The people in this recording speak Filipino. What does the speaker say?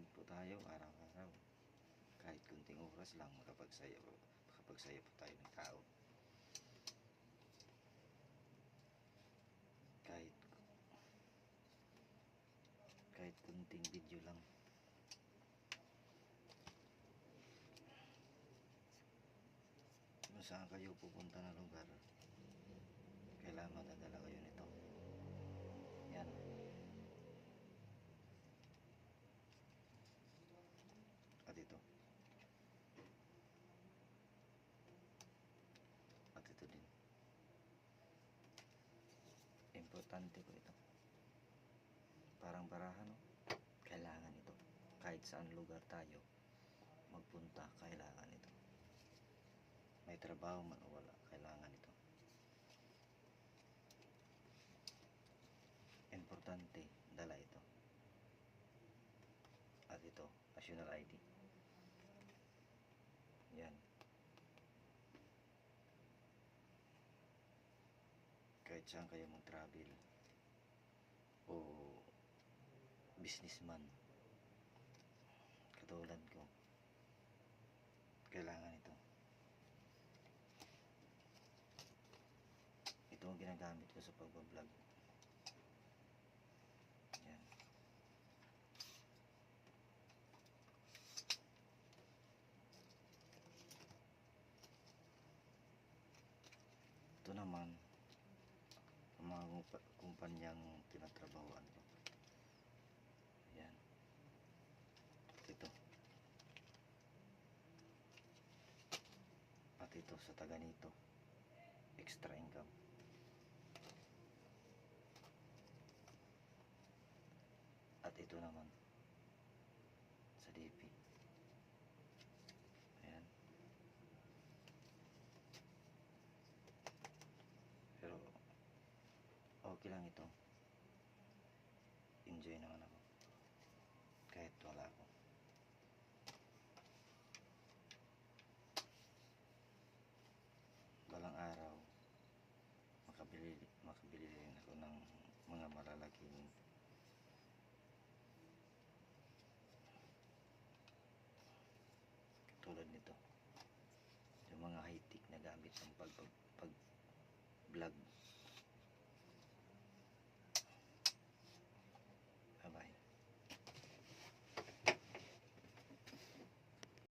vlog po tayo araw-araw. Kahit kunting oras lang makapagsaya po tayo ng tao. Kahit kunting video lang. Kung saan kayo pupunta na lugar, kailangan madadala kayo nito. Yan. At ito. At ito din. Importante po ito. Parang barahan, no? Kailangan ito. Kahit saan lugar tayo magpunta, kailangan ito. May trabaho man o wala, kailangan ito. Importante, dala ito. At ito, national ID. Yan. Kahit saan kayo mag-travel o businessman katulad ko, kailangan ito. Ito ang ginagamit ko sa pagbablog. Yan. Ito naman ang mga kumpanyang tinatrabahoan ko. Yan. Ito. At ito sa taga nito, extra income. At ito naman sa DP. Ayan. Pero okay lang ito. Enjoy naman ako kahit wala ako. Balang araw makabili rin ako ng mga malalaking tulad nito, yung mga high-tech na gamit ng pag vlog.